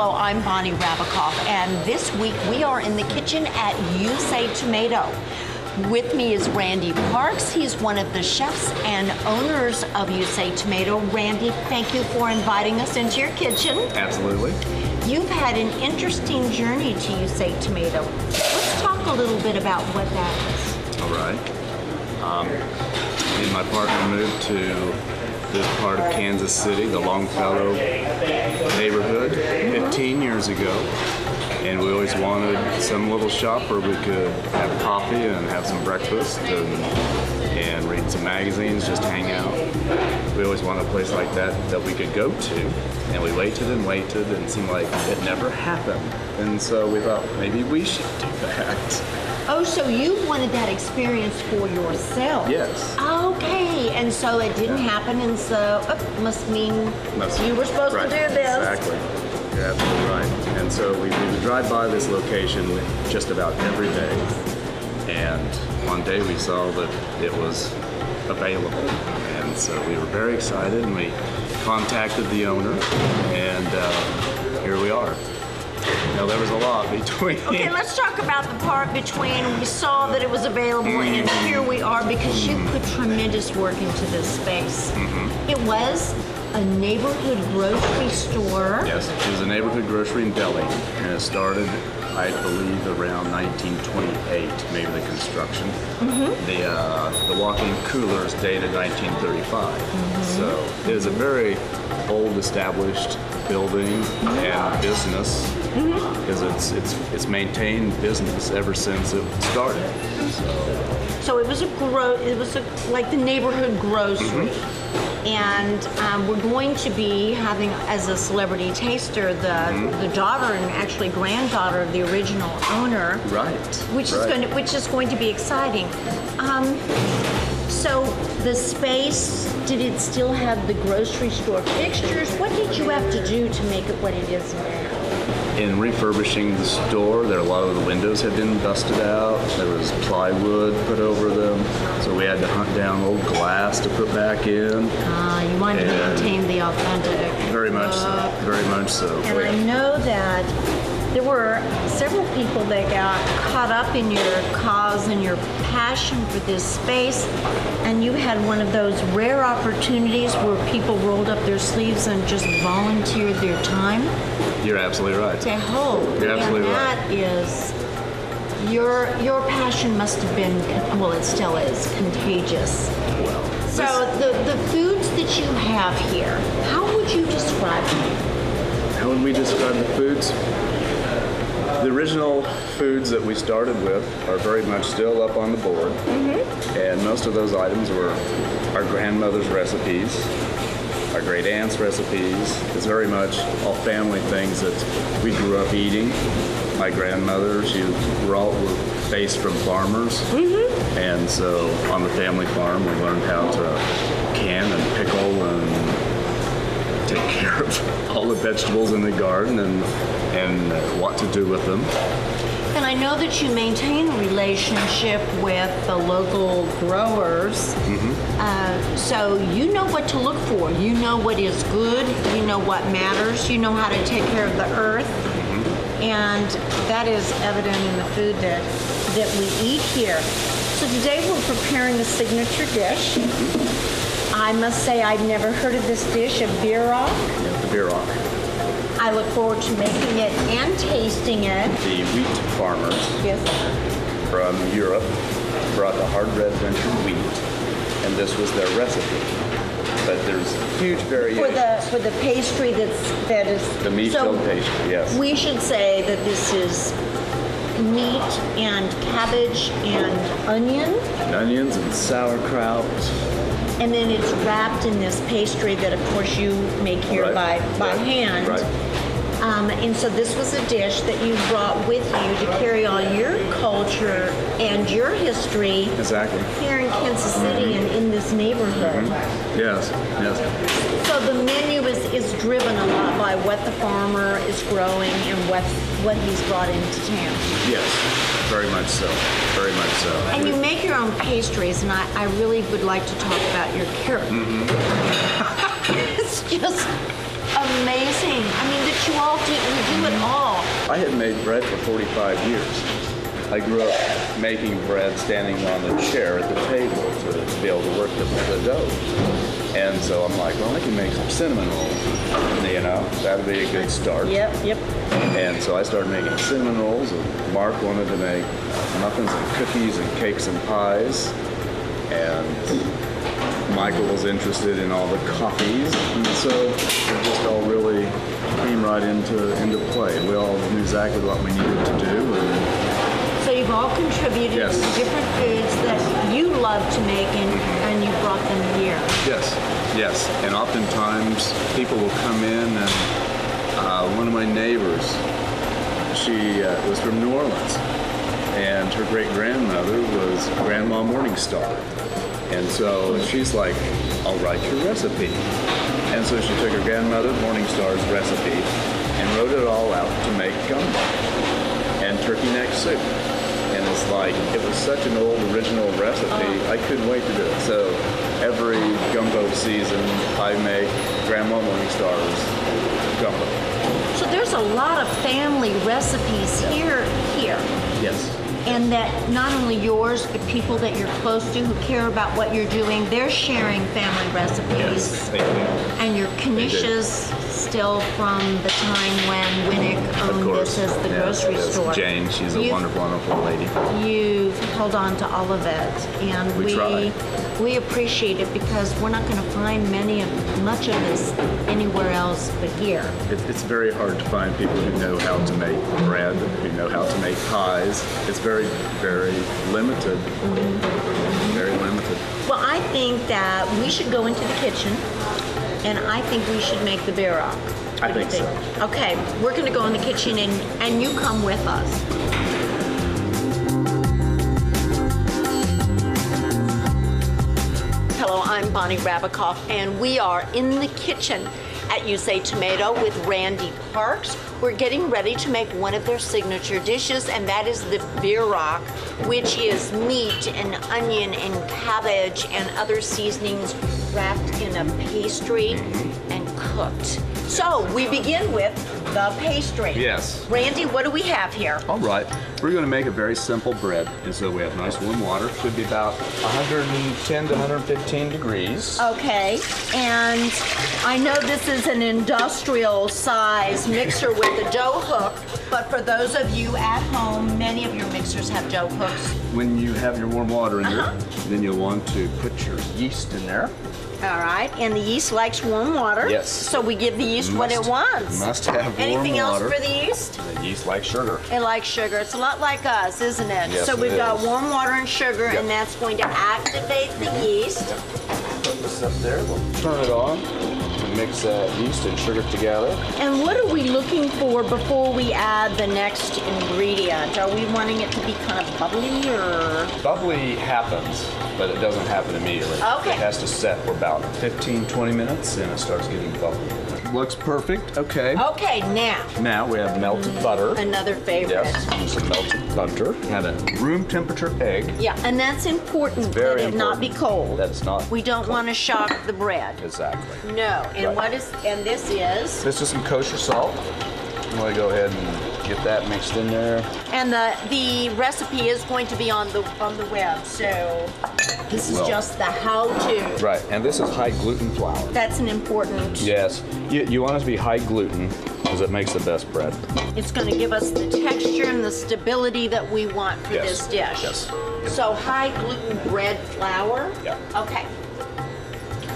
Hello, I'm Bonnie Rabikoff, and this week we are in the kitchen at You Say Tomato. With me is Randy Parks. He's one of the chefs and owners of You Say Tomato. Randy, thank you for inviting us into your kitchen. Absolutely. You've had an interesting journey to You Say Tomato. Let's talk a little bit about what that is. All right. Me and my partner moved to this part of Kansas City, the Longfellow neighborhood, 15 years ago. And we always wanted some little shop where we could have coffee and have some breakfast and read some magazines, just hang out. We always wanted a place like that we could go to. And we waited and waited, and it seemed like it never happened. And so we thought maybe we should do that. Oh, so you wanted that experience for yourself? Yes. Okay, and so it didn't happen, and so must mean you were supposed to do this. Exactly. You're absolutely right. And so we would drive by this location just about every day. And one day we saw that it was available. And so we were very excited, and we contacted the owner, and here we are. Now, there was a lot between. Okay, let's talk about the part between we saw that it was available and here we are, because you put tremendous work into this space. It was a neighborhood grocery store. Yes, it was a neighborhood grocery and deli, and it started, I believe, around 1928, maybe the construction. The walk-in coolers dated 1935. So it is a very old, established building and business, because it's maintained business ever since it started. So it was like the neighborhood grocery. And we're going to be having, as a celebrity taster, the daughter and actually granddaughter of the original owner. Right. Which is going to be exciting. So the space, did it still have the grocery store fixtures? What did you have to do to make it what it is now? In refurbishing the store, a lot of the windows had been busted out. There was plywood put over them, so we had to hunt down old glass to put back in. You wanted to maintain the authentic. Very much so. Very much so. And I know that there were several people that got caught up in your cause and your passion for this space, and you had one of those rare opportunities where people rolled up their sleeves and just volunteered their time. You're absolutely right. To help. You're absolutely right. That is, your passion must have been, well, it still is, contagious. Well, so the foods that you have here, how would you describe them? How would we describe the foods? The original foods that we started with are very much still up on the board. And most of those items were our grandmother's recipes, our great aunt's recipes. It's very much all family things that we grew up eating. My grandmother, we're all based from farmers. And so on the family farm, we learned how to can and pickle and take care of all the vegetables in the garden and what to do with them. And I know that you maintain a relationship with the local growers. So you know what to look for. You know what is good. You know what matters. You know how to take care of the earth. And that is evident in the food that we eat here. So today we're preparing a signature dish. I must say I've never heard of this dish, a bierock. Yeah, the bierock. I look forward to making it and tasting it. The wheat farmers from Europe brought the hard red venture wheat, and this was their recipe. But there's huge variation. For the pastry that is the meat-filled pastry, yes. We should say that this is meat and cabbage and onion. And onions and sauerkraut. And then it's wrapped in this pastry that, of course, you make here by hand. Right. And so this was a dish that you brought with you to carry on your culture and your history here in Kansas City and in this neighborhood. Yes, yes. So the menu is driven a lot by what the farmer is growing and what he's brought into town. Yes, very much so. Very much so. And you make your own pastries, and I really would like to talk about your carrot. It's just amazing. I mean, that you all do it all. I had made bread for 45 years. I grew up making bread standing on the chair at the table to be able to work the dough. And so I'm like, well, I can make some cinnamon rolls. You know, that'd be a good start. Yep. And so I started making cinnamon rolls, and Mark wanted to make muffins and cookies and cakes and pies. And Michael was interested in all the coffees. And so it just all really came right into play. We all knew exactly what we needed to do. So you've all contributed Yes. to different foods that you love to make, and you brought them here. Yes. And oftentimes people will come in, and one of my neighbors, she was from New Orleans, and her great-grandmother was Grandma Morningstar. And so she's like, I'll write your recipe. And so she took her grandmother Morningstar's recipe and wrote it all out to make gumbo and turkey neck soup. And it's like, it was such an old original recipe, I couldn't wait to do it. So every gumbo season, I make Grandma Morningstar's gumbo. So there's a lot of family recipes here. Yes. And that not only yours, but people that you're close to who care about what you're doing, they're sharing family recipes. Yes, they do. And your knishes still from the time when Winnick owned this as the grocery store. Jane, she's a wonderful, wonderful lady. You've held on to all of it, and We try. we appreciate it because we're not going to find much of this anywhere else but here. It's very hard to find people who know how to make bread, who know how to make pies. It's very, very limited. Very limited. Well, I think that we should go into the kitchen, and I think we should make the bierrock. I think so. Okay, we're going to go in the kitchen, and you come with us. Hello, I'm Bonnie Rabikoff, and we are in the kitchen at You Say Tomato with Randy Parks. We're getting ready to make one of their signature dishes, and that is the bierrock, which is meat and onion and cabbage and other seasonings wrapped in a pastry and cooked. So we begin with the pastry. Yes. Randy, what do we have here? All right. We're going to make a very simple bread. And so we have nice warm water. Should be about 110 to 115 degrees. Okay, and I know this is an industrial size mixer with a dough hook, but for those of you at home, many of your mixers have dough hooks. When you have your warm water in there, then you'll want to put your yeast in there. All right, and the yeast likes warm water. Yes. So we give the yeast what it wants. Must have warm Anything water. else for the yeast? The yeast likes sugar. It likes sugar. It's a lot like us, isn't it? Yes, so we've it got is. warm water and sugar, Yep. and that's going to activate the yeast. Put this up there. We'll turn it on and mix yeast and sugar together. And what are we looking for before we add the next ingredient? Are we wanting it to be kind of bubbly or? Bubbly happens, but it doesn't happen immediately. Okay. It has to set for about 15, 20 minutes, and it starts getting bubbly. Looks perfect. Okay. Okay, now, Now we have melted butter. another favorite. Yes, use some melted butter. Have a room temperature egg. Yeah, and that's important Very that it not be cold. That's not. We don't want to shock the bread. Exactly. No, and Right. this is? This is some kosher salt. I'm going to go ahead and get that mixed in there. And the recipe is going to be on the web, so this is Well. just the how-to. Right, and this is high gluten flour. That's an important. Yes, you want it to be high gluten because it makes the best bread. It's going to give us the texture and the stability that we want for Yes, this dish. yes. So high gluten bread flour. Yeah. Okay.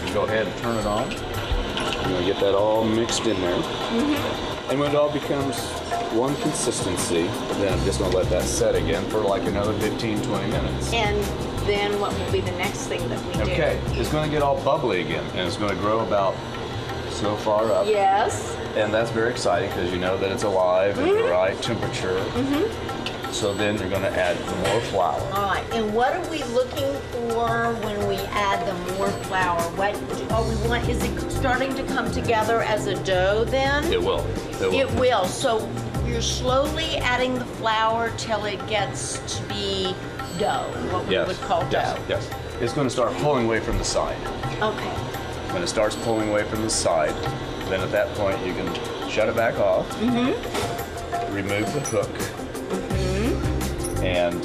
You go ahead and turn it on. You're going to get that all mixed in there. And when it all becomes one consistency, then I'm just going to let that set again for like another 15, 20 minutes. And then what will be the next thing that we do? Okay, it's going to get all bubbly again, and it's going to grow about so far up. Yes. And that's very exciting because you know that it's alive and the right temperature. So then you're going to add more flour. All right. And what are we looking for when we add the more flour? What want? Is it starting to come together as a dough then? It will. It will. So you're slowly adding the flour till it gets to be dough, what we would call dough. Yes. It's going to start pulling away from the side. Okay. When it starts pulling away from the side, Then at that point, you can shut it back off, remove the hook, and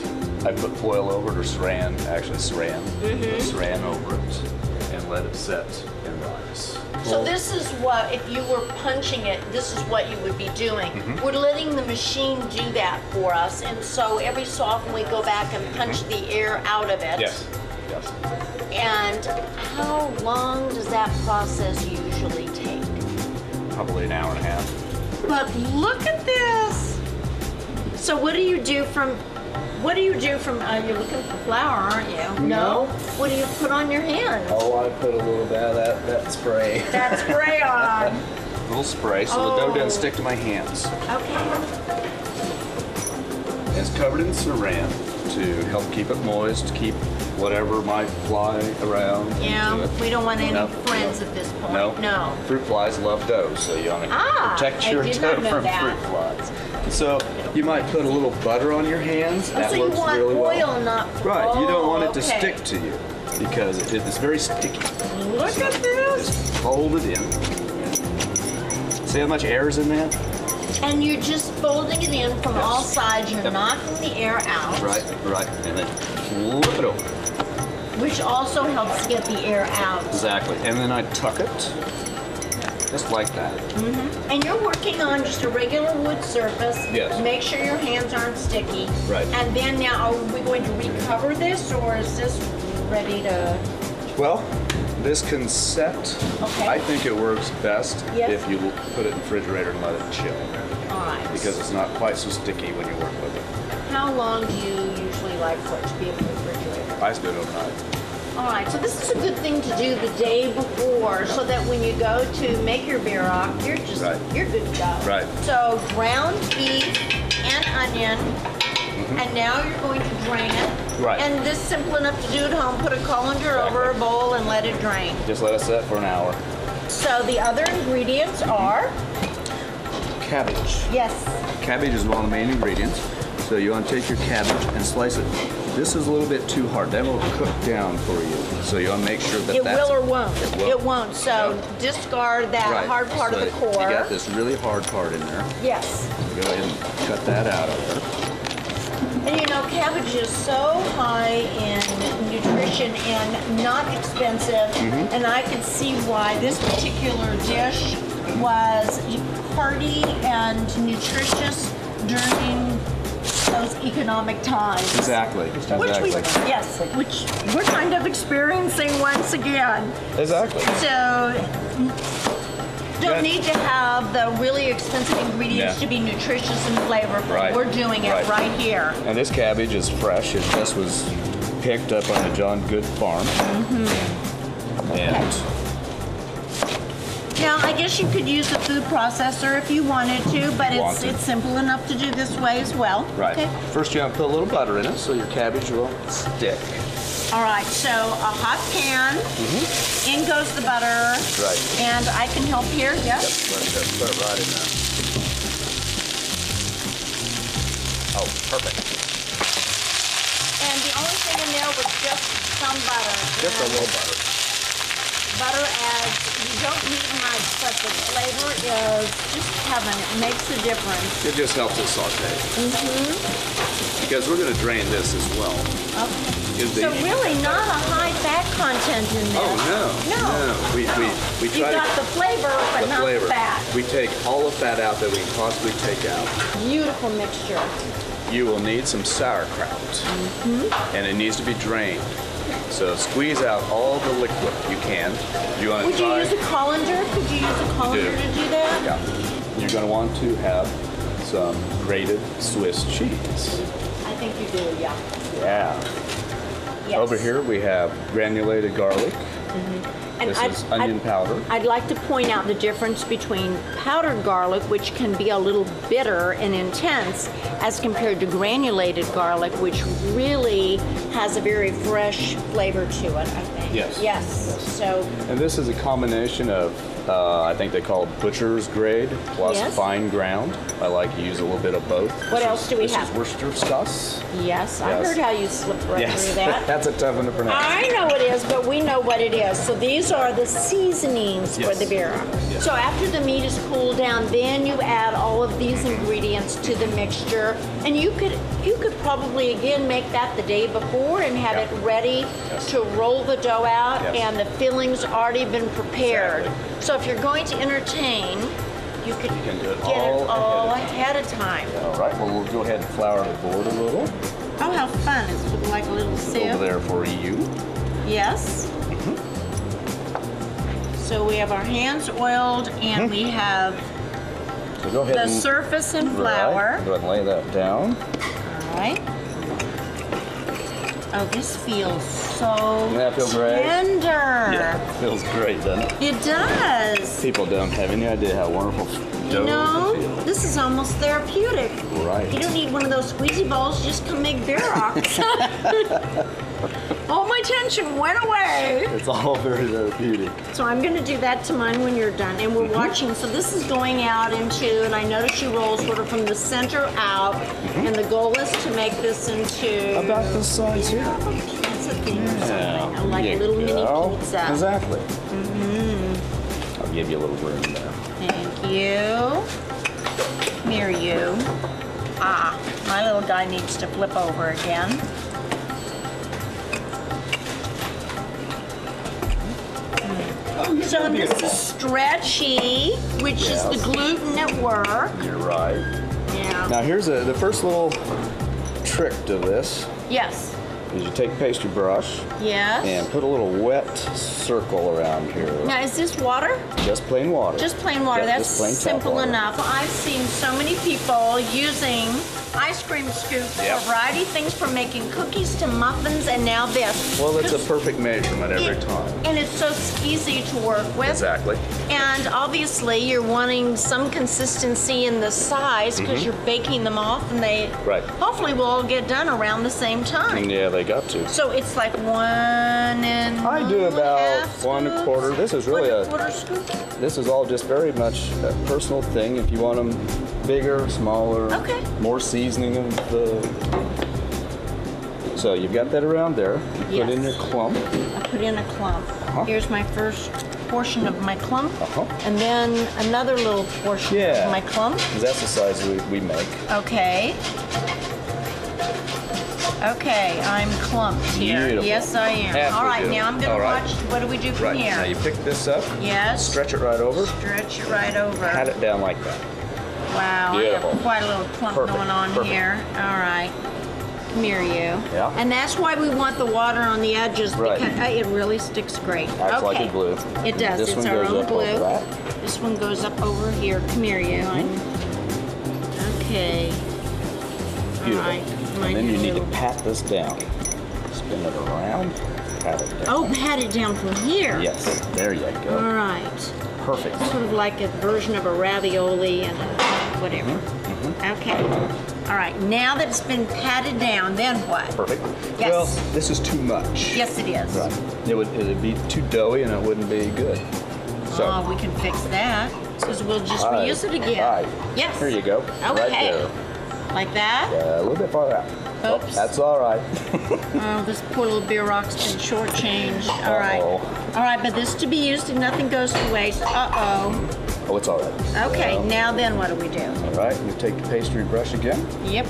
I put foil over it, or saran, actually saran, put saran over it, and let it set and rise. So this is what, if you were punching it, this is what you would be doing. We're letting the machine do that for us, and so every so often we go back and punch the air out of it. Yes, yes. And how long does that process usually take? Probably an hour and a half. But look at this. So what do you do from, you're looking for flour, aren't you? No. What do you put on your hands? Oh, I put a little bit of that spray. That spray on. A little spray so the dough doesn't stick to my hands. Okay. It's covered in saran to help keep it moist, keep whatever might fly around Yeah, into it. we don't want any No. friends at this point. No. No. Fruit flies love dough, so you want to protect I your did not dough know from that. fruit flies. So you might put a little butter on your hands. That So you works want really oil, well. not Right, you don't want it to okay. stick to you because it's very sticky. Look at this. Just fold it in. See how much air is in that? And you're just folding it in from all sides. You're knocking the air out. Right, and then flip it over. Which also helps get the air out. Exactly, and then I tuck it, just like that. And you're working on just a regular wood surface. Yes. Make sure your hands aren't sticky. Right. And then now, are we going to recover this, or is this ready to? Well, this can set. Okay. I think it works best Yes. if you put it in the refrigerator and let it chill, All right. because it's not quite so sticky when you work with it. How long do you usually like for it to be in the refrigerator? I spit overnight. All right, so this is a good thing to do the day before, so that when you go to make your bierach, you're just you're good to go. Right. So ground beef and onion, and now you're going to drain it. Right. And this is simple enough to do at home. Put a colander over a bowl and let it drain. Just let it set for an hour. So the other ingredients are? Cabbage. Yes. Cabbage is one of the main ingredients. So you want to take your cabbage and slice it. This is a little bit too hard. That will cook down for you. So you want to make sure that It that's... will or won't. It will. It won't. So No. discard that Right. hard part So of the core. You got this really hard part in there. Yes. Go ahead and cut that out of there. And you know, cabbage is so high in nutrition and not expensive, and I could see why this particular dish was hearty and nutritious during those economic times. Exactly. Which which we're kind of experiencing once again. Exactly. So don't Yeah. need to have the really expensive ingredients Yeah. to be nutritious and flavorful. Right. We're doing it right here. And this cabbage is fresh. It just was picked up on the John Good farm. And Now, I guess you could use a food processor if you wanted to, but it's simple enough to do this way as well. right. Okay. First you want to put a little butter in it so your cabbage will stick. All right, so a hot pan, in goes the butter. Right. And I can help here, yes? Yep, put it right in there. Oh, perfect. And the only thing in there was just some butter. Just a And little butter. butter adds, you don't need much, but the flavor is just heaven. It makes a difference. It just helps it saute. Because we're going to drain this as well. Okay. Is the- So really not a high fat content in this. Oh, no. We You've try got to... the flavor, but The not flavor. the fat. We take all the fat out that we can possibly take out. Beautiful mixture. You will need some sauerkraut. And it needs to be drained. So squeeze out all the liquid you can. You want to Would you try... use a colander? Could you use a colander to do that? Yeah. You're going to want to have some grated Swiss cheese. I think you do, yeah. Yeah. Yes. Over here we have granulated garlic. And This is onion powder. I'd like to point out the difference between powdered garlic, which can be a little bitter and intense, as compared to granulated garlic, which really has a very fresh flavor to it, I think. Yes. Yes. So, And this is a combination of, I think they call it butcher's grade plus Yes. fine ground. I like to use a little bit of both. What else do we this have? This is Worcester sauce. yes, I Yes. heard how you slipped right through that. That's a tough one to pronounce. I know it is, but we know what it is. So these are the seasonings for Yes. the bira. Yes. So after the meat is cooled down, then you add all of these ingredients to the mixture, and you could probably again make that the day before and have it ready Yes. to roll the dough out, Yes. and the filling's already been prepared. Exactly. So if you're going to entertain, you could can do it get it all all ahead ahead of time. All right, well, we'll go ahead and flour the board a little. Oh, how fun! It's sort of like a little sieve. Over there for you. Yes. So we have our hands oiled, and we have So go ahead the and surface in Right. flour. Go ahead and lay that down. All right. Oh, this feels so Doesn't that feel great? tender. Yeah, feels great, doesn't it? It does. People don't have any idea how wonderful dough You know, can feel. this is almost therapeutic. Right. You don't need one of those squeezy bowls. Just come make beer rocks. All my tension went away. It's all very therapeutic. So I'm going to do that to mine when you're done. And we're watching. So this is going out into, and I notice she rolls sort of from the center out. And the goal is to make this into About this size here. pizza thing or something. Yeah, Like a there little you mini go. pizza. Exactly. I'll give you a little room there. Thank you. Come here, you. Ah, my little guy needs to flip over again. So this is stretchy, which is the Yes. gluten at work. You're right. Yeah. Now here's the first little trick to this Yes. is you take a pastry brush Yes. and put a little wet circle around here. Now, is this water? Just plain water. Just plain water. Yeah, That's just plain tap simple water. enough. I've seen so many people using ice cream scoops Yep. for a variety of things, from making cookies to muffins, and now this. Well, it's a perfect measurement every It- time. And it's so easy to work with. Exactly. And obviously, you're wanting some consistency in the size because you're baking them off, and they Right. hopefully will all get done around the same time. Yeah, they got to. So it's like 1 I do about half 1/4. scoops, This is really 1/4 scoop. This is all just very much a personal thing. If you want them bigger, smaller, Okay. more seasoning of the. So you've got that around there. You put in your Yes. clump. I put in a clump. Uh-huh. Here's my first portion of my clump, Uh-huh. and then another little portion Yeah. of my clump. 'Cause that's the size we make. Okay. Okay, I'm clumped here. Beautiful. Yes, I am. As All we right, do. now I'm going All to right. watch. What do we do from Right. here? Now you pick this up, Yes. stretch it right over, Stretch it right over. pat it down like that. Wow, I Beautiful. have quite a little clump Perfect, going on perfect. here. All right. Come here, you. Yeah. And that's why we want the water on the edges, Right. because it really sticks great. Acts like Okay. a glue. It does. This It's one our goes own up glue. over that. This one goes up over here. Come here, you. Okay. Beautiful. All right. And then you need to Little- pat this down. Spin it around, pat it down. Oh, pat it down from here. Yes, there you All go. right. Perfect. Sort of like a version of a ravioli and whatever. Mm-hmm. Okay. All right. Now that it's been patted down, then what? Perfect. Yes. Well, this is too much. Yes, it is. Right. It'd be too doughy and it wouldn't be good. So, Oh, we can fix that because we'll just all right. reuse it again. All right. Yes. Here you go. Right Okay. there. Like that? A little bit farther out. Oh, Oops. that's all right. Oh, this poor little beer rock's been shortchanged. All right. Uh-oh. All right, but this to be used and nothing goes to waste. Uh-oh. Oh, it's all right. Okay, Well, now then what do we do? all right, you take the pastry brush again. Yep.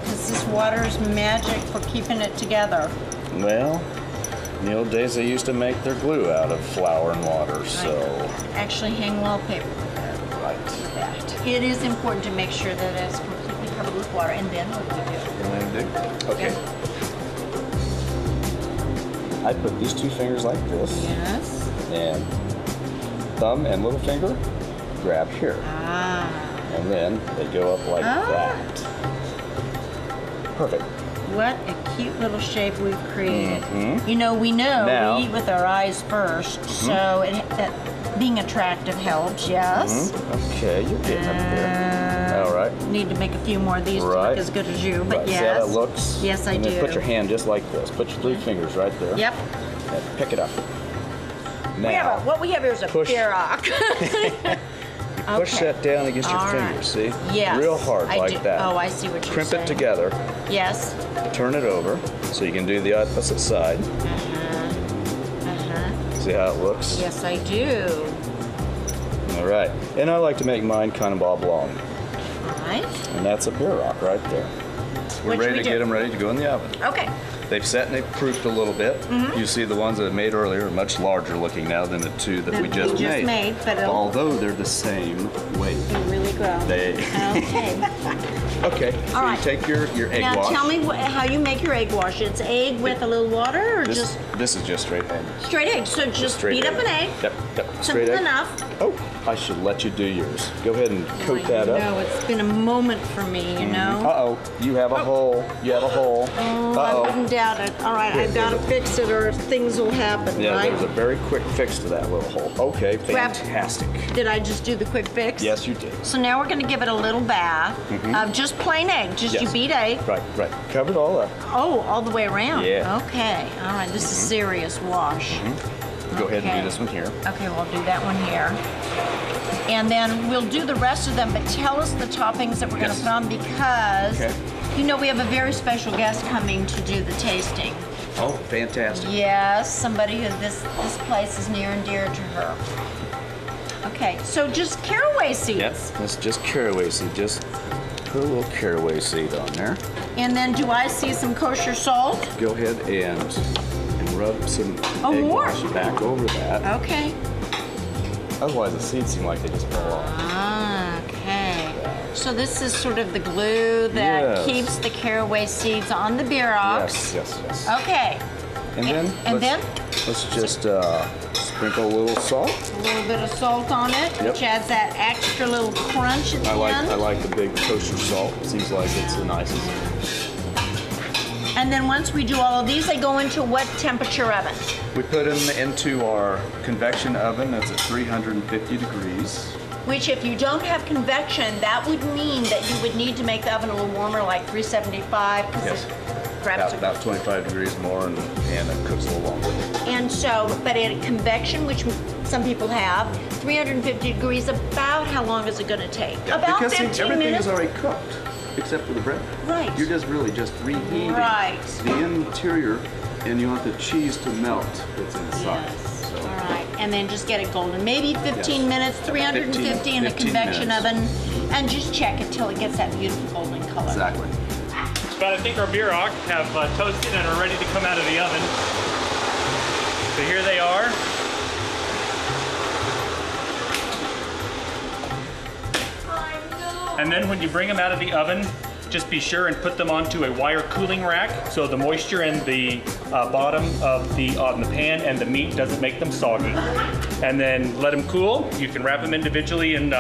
Because this water is magic for keeping it together. Well, in the old days they used to make their glue out of flour and water, so. Actually hang wallpaper Right. with that. It is important to make sure that it's completely covered with water, and then what do we do? Okay. I put these two fingers like this, Yes. and thumb and little finger grab here, Ah. and then they go up like Ah. that. Perfect. What a cute little shape we've created. You know, we know Now- we eat with our eyes first, so that being attractive helps, yes. Okay, you're getting up there. All right. Need to make a few more of these to Right. look as good as you, but Right. yes. See how that looks? Yes, I and then do. put your hand just like this. Put your three fingers right there. Yep. and pick it up. What we have here is a beer rock. Push that down against your fingers, see? Yes. Real hard like that. Oh, I see what you're saying. Crimp it together. Yes. Turn it over so you can do the opposite side. See how it looks? Yes, I do. All right. And I like to make mine kind of oblong. All right. And that's a beer rock right there. We're ready to get them ready to go in the oven. Okay. They've set and they've proofed a little bit. You see the ones that I made earlier are much larger looking now than the two that we just made. Although they're the same weight. They really grow. Okay. Okay. So All right. You take your egg now wash. Now tell me how you make your egg wash. It's egg with a little water or this is just straight egg. Straight egg. So just beat up an egg. Yep. Simple Straight egg. enough. Oh, I should let you do yours. Go ahead and coat that up. No, it's been a moment for me, you know. Uh-oh. You have a hole. You have a hole. Oh, I wouldn't doubt it. All right, I've got to fix it or things will happen, yeah, right? there's a very quick fix to that little hole. Okay, fantastic. Did I just do the quick fix? Yes, you did. So now we're going to give it a little bath of just plain egg. Just you beat egg. Right. Cover it all up. Oh, all the way around. Yeah. Okay. All right, this is serious wash. Go ahead and do this one here. Okay, we'll do that one here. And then we'll do the rest of them, but tell us the toppings that we're going to put on because, you know, we have a very special guest coming to do the tasting. Oh, fantastic. Yes, somebody who this place is near and dear to her. Okay, so just caraway seeds. Yes, that's just caraway seed. Just put a little caraway seed on there. And then do I see some kosher salt? Go ahead and rub some egg wash back over that. Okay. Otherwise, the seeds seem like they just fall off. Ah, okay. So this is sort of the glue that keeps the caraway seeds on the beer rocks. Yes. Okay. And then let's just sprinkle a little salt. A little bit of salt on it, which adds that extra little crunch at the end. I like the big kosher salt. It seems like it's the nicest. And then once we do all of these, they go into what temperature oven? We put them into our convection oven. That's at 350 degrees. Which, if you don't have convection, that would mean that you would need to make the oven a little warmer, like 375. Yes. About 25 degrees more, and it cooks a little longer. And so, but at convection, which some people have, 350 degrees, about how long is it going to take? About 15 minutes. Everything is already cooked, except for the bread. Right. You're just really just reheating the interior, and you want the cheese to melt that's inside. Yes. So. All right, and then just get it golden. Maybe 15 minutes, 350 in a convection oven, and just check it till it gets that beautiful golden color. Exactly. But I think our beer rock have toasted and are ready to come out of the oven. So here they are. And then when you bring them out of the oven, just be sure and put them onto a wire cooling rack so the moisture in the bottom of the pan and the meat doesn't make them soggy. And then let them cool. You can wrap them individually in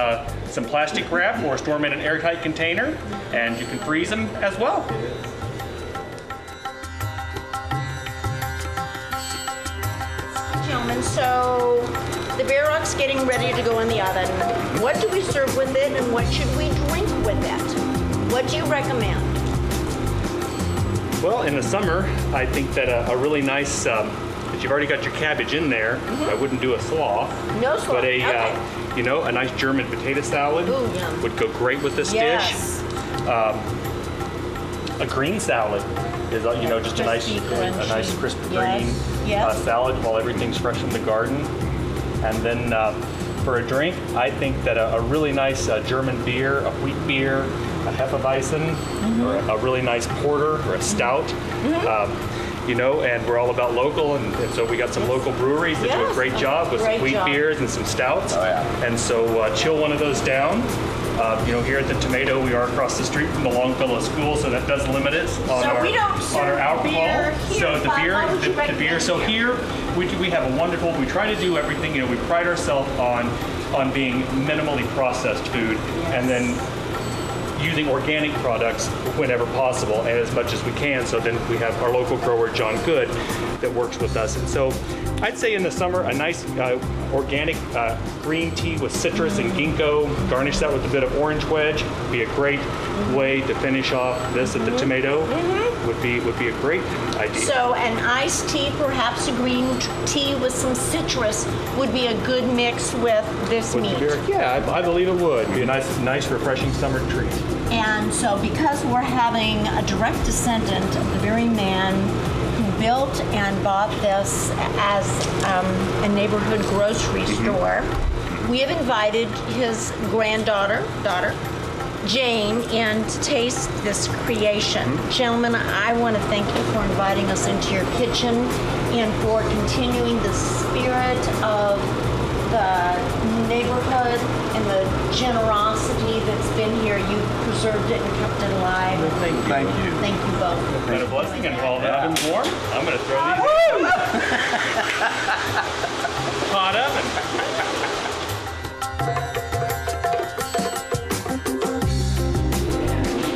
some plastic wrap or store them in an airtight container, and you can freeze them as well. Gentlemen, so the beer rock's getting ready to go in the oven. What do we serve with it, and what should we drink with it? What do you recommend? Well, in the summer, I think that a really nice, if you've already got your cabbage in there, I wouldn't do a slaw. No slaw, but a nice German potato salad would go great with this dish. A green salad is, just a nice crisp green salad while everything's fresh from the garden. And then for a drink, I think that a really nice German beer, a wheat beer, a Hefeweizen, or a really nice porter or a stout. And we're all about local, and so we got some local breweries that do a great job with some wheat beers and some stouts. Oh, yeah. And so chill one of those down. Here at the Tomato, we are across the street from the Longfellow School, so that does limit us on our alcohol. Beer here, so the beer. So here we have a wonderful. We try to do everything. We pride ourselves on being minimally processed food, and then using organic products whenever possible and as much as we can. So then we have our local grower, John Good, that works with us. And so I'd say in the summer, a nice organic green tea with citrus and ginkgo, garnish that with a bit of orange wedge, be a great way to finish off this at the Tomato. would be a great idea. So an iced tea, perhaps a green tea with some citrus, would be a good mix with this meat. Yeah, I believe it would be a nice, refreshing summer treat. And so because we're having a direct descendant of the very man who built and bought this as a neighborhood grocery store, we have invited his granddaughter, Jane, in to taste this creation. Gentlemen, I want to thank you for inviting us into your kitchen and for continuing the spirit of the neighborhood and the generosity that's been here. You've preserved it and kept it alive. Thank you. Thank you both. It's been a blessing, and while the oven's warm, I'm going to throw these in. Hot oven.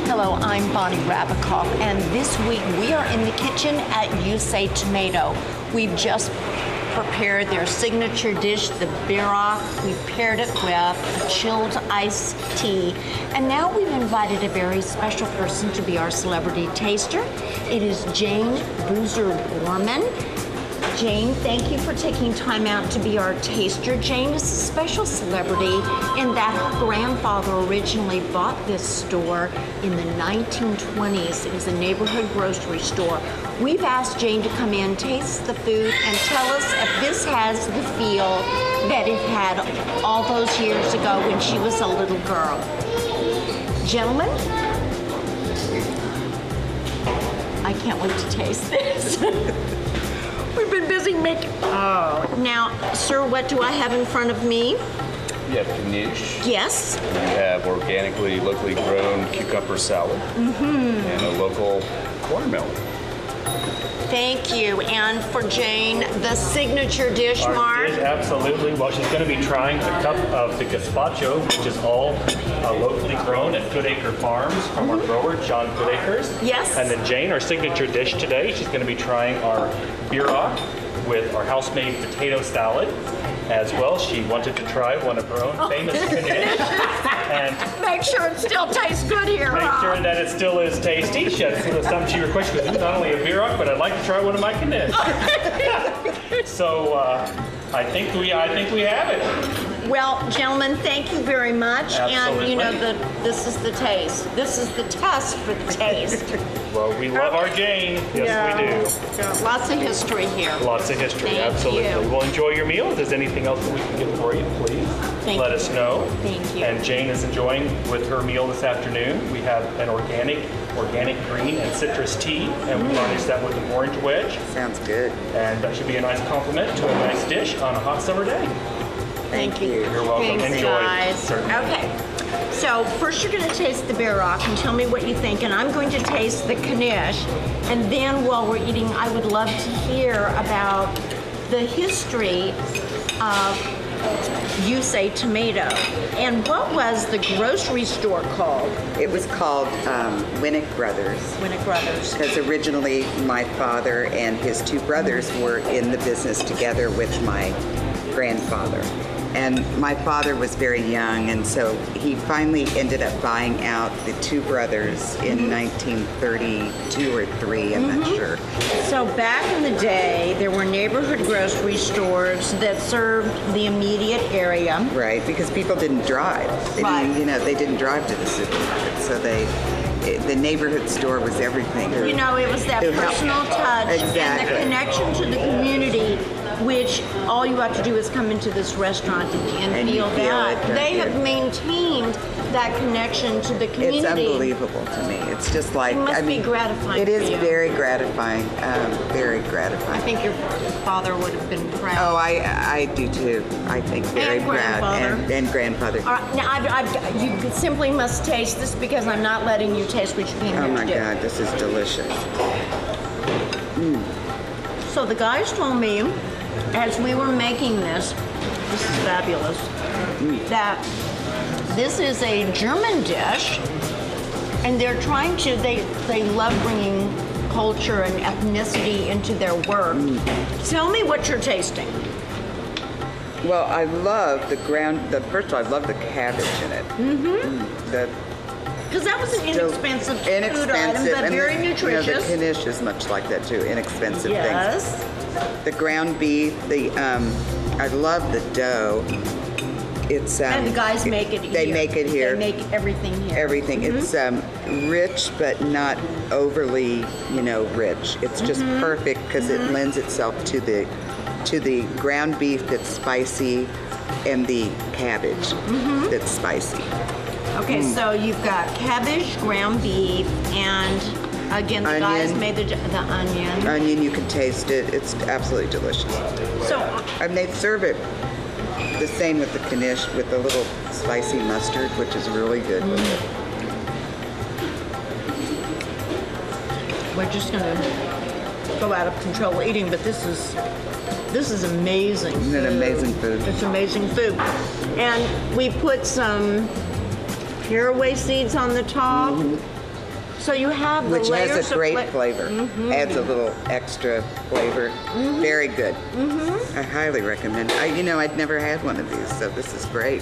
Hello, I'm Bonnie Rabikoff, and this week we are in the kitchen at You Say Tomato. We've just prepared their signature dish, the Bierock. We've paired it with a chilled iced tea. And now we've invited a very special person to be our celebrity taster. It is Jane Boozer-Gorman. Jane, thank you for taking time out to be our taster. Jane is a special celebrity in that her grandfather originally bought this store in the 1920s. It was a neighborhood grocery store. We've asked Jane to come in, taste the food, and tell us if this has the feel that it had all those years ago when she was a little girl. Gentlemen, I can't wait to taste this. We've been busy making. Oh. Now, sir, what do I have in front of me? You have knish. Yes. You have organically, locally grown cucumber salad. And a local watermelon. Thank you. And for Jane, the signature dish, Mark. Absolutely. Well, she's going to be trying a cup of the gazpacho, which is all locally grown at Goodacre Farms from our grower, John Goodacres. Yes. And then Jane, our signature dish today, she's going to be trying our Bierock with our house-made potato salad. As well, she wanted to try one of her own famous knish. And make sure it still tastes good here. Make sure that it still is tasty. She had some she requested, not only a Bierock, but I'd like to try one of my knish. So I think we have it. Well, gentlemen, thank you very much. Absolutely. And you know, this is the taste. This is the test for the taste. Well, we love our Jane. Yes, we do. Yeah. Lots of history here. Lots of history, Thank absolutely. you. Well, enjoy your meal. If there's anything else that we can get for you, please let us know. Thank you. And Jane is enjoying with her meal this afternoon. We have an organic green and citrus tea, and we garnish that with an orange wedge. Sounds good. And that should be a nice compliment to a nice dish on a hot summer day. Thank you. You're welcome. Thanks, Enjoy. guys. Certainly. Okay. So first you're going to taste the Bierock and tell me what you think. And I'm going to taste the knish. And then while we're eating, I would love to hear about the history of You Say Tomato. And what was the grocery store called? It was called Winnick Brothers. Winnick Brothers. Because originally my father and his two brothers were in the business together with my grandfather. And my father was very young, and so he finally ended up buying out the two brothers in 1932 or 3, I'm not sure. So back in the day, there were neighborhood grocery stores that served the immediate area. Right, because people didn't drive. They didn't drive to the supermarket, so the neighborhood store was everything. You know, it was that personal touch and the connection to the community, which all you have to do is come into this restaurant and feel that. They have maintained that connection to the community. It's unbelievable to me. It's just like, it must be gratifying. It is for you. very gratifying, very gratifying. I think your father would have been proud. Oh, I do too. I think very proud. And grandfather. All right, now you simply must taste this because I'm not letting you taste what you came here to do. Oh my God, this is delicious. So the guys told me, as we were making this is fabulous, that this is a German dish, and they're trying to, they love bringing culture and ethnicity into their work. Tell me what you're tasting. Well, I love first of all, I love the cabbage in it. Because that was an inexpensive food item, Inexpensive, but and very the, nutritious. the knish is much like that too. Inexpensive Yes. things. The ground beef. I love the dough. It's And the guys make it here. They make it here. They make everything here. Everything. It's rich, but not overly, rich. It's just perfect because it lends itself to the ground beef that's spicy and the cabbage that's spicy. Okay, so you've got cabbage, ground beef, and again, the guys Onion. made the onion. Onion, you can taste it. It's absolutely delicious. So, And they serve it the same with the knish with a little spicy mustard, which is really good with it. we're just gonna go out of control eating, but this is amazing. Isn't it amazing food? It's amazing food. And we put some caraway seeds on the top. So you have the Which layers has a great of flavor. Adds a little extra flavor. Very good. I highly recommend it. I'd never had one of these, so this is great.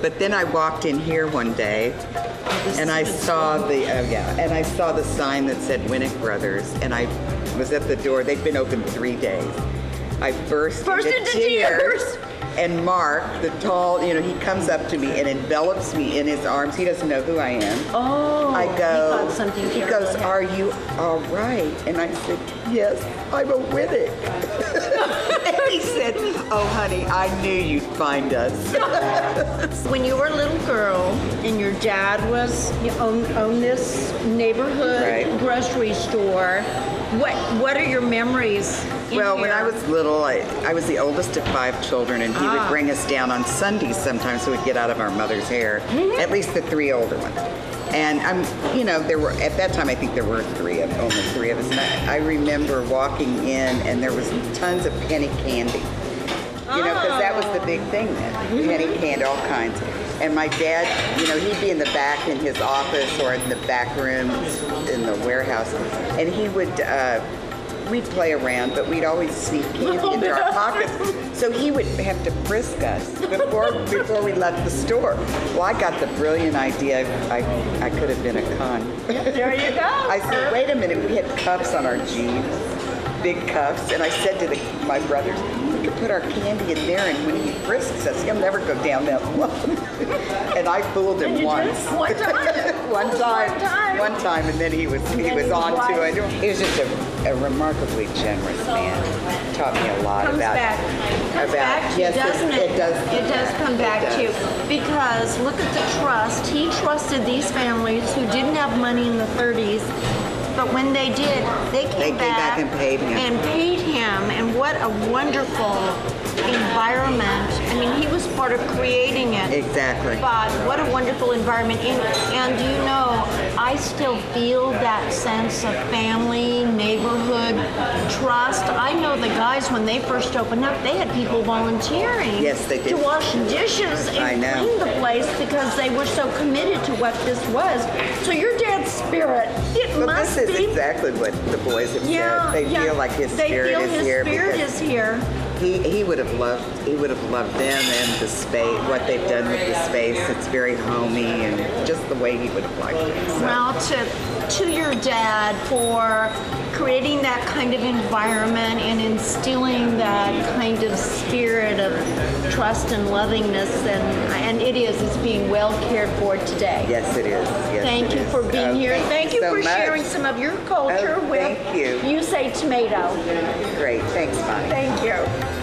But then I walked in here one day, and I saw I saw the sign that said Winnick Brothers, and I was at the door. They'd been open 3 days. I burst into tears. And Mark, the tall, he comes up to me and envelops me in his arms. He doesn't know who I am. Oh, I go, he thought something he terrible goes, had "Are you all right?" And I said, "Yes, I'm a Winnick." And he said, "Oh, honey, I knew you'd find us." When you were a little girl and your dad owned this neighborhood Right. grocery store, what are your memories? Well, when I was little, I was the oldest of 5 children, and he would bring us down on Sundays sometimes so we'd get out of our mother's hair, at least the 3 older ones. And there were, at that time, I think there were only 3 of us. And I remember walking in, and there was tons of penny candy. Because that was the big thing then, penny candy, all kinds. And my dad, he'd be in the back in his office or in the back room in the warehouse, and he would, we'd play around, but we'd always sneak candy into our pockets. So he would have to frisk us before we left the store. Well, I got the brilliant idea. I could have been a con. There you go. I said, wait a minute, we had cuffs on our jeans, big cuffs, and I said to my brothers, we could put our candy in there, and when he frisks us, he'll never go down that one. And I fooled him once. One time. One time, and then he was on to it. He was just a remarkably generous man. Taught me a lot Comes about back to you, yes, doesn't it? It does. It does come back It to you. does. Because look at the trust. He trusted these families who didn't have money in the 30s, but when they did, they came back and paid him. And what a wonderful environment. I mean, he was part of creating it. Exactly. But what a wonderful environment. And I still feel that sense of family, neighborhood, trust. I know the guys, when they first opened up, they had people volunteering. Yes, they did. To wash dishes I and know. clean the place because they were so committed to what this was. So your dad's spirit, it Well, must this is be. exactly what the boys have said. They feel like his spirit is here. They feel his spirit is here. He would have loved them and the space, what they've done with the space. It's very homey and just the way he would have liked it. So. Well, to your dad for creating that kind of environment and instilling that kind of spirit of trust and lovingness, and it's being well cared for today. Yes, it is. Yes, Thank it you is. for being here. Thank you so for much. sharing some of your culture Oh, with thank you. You Say Tomato. Great. Thanks, Bonnie. Thank you.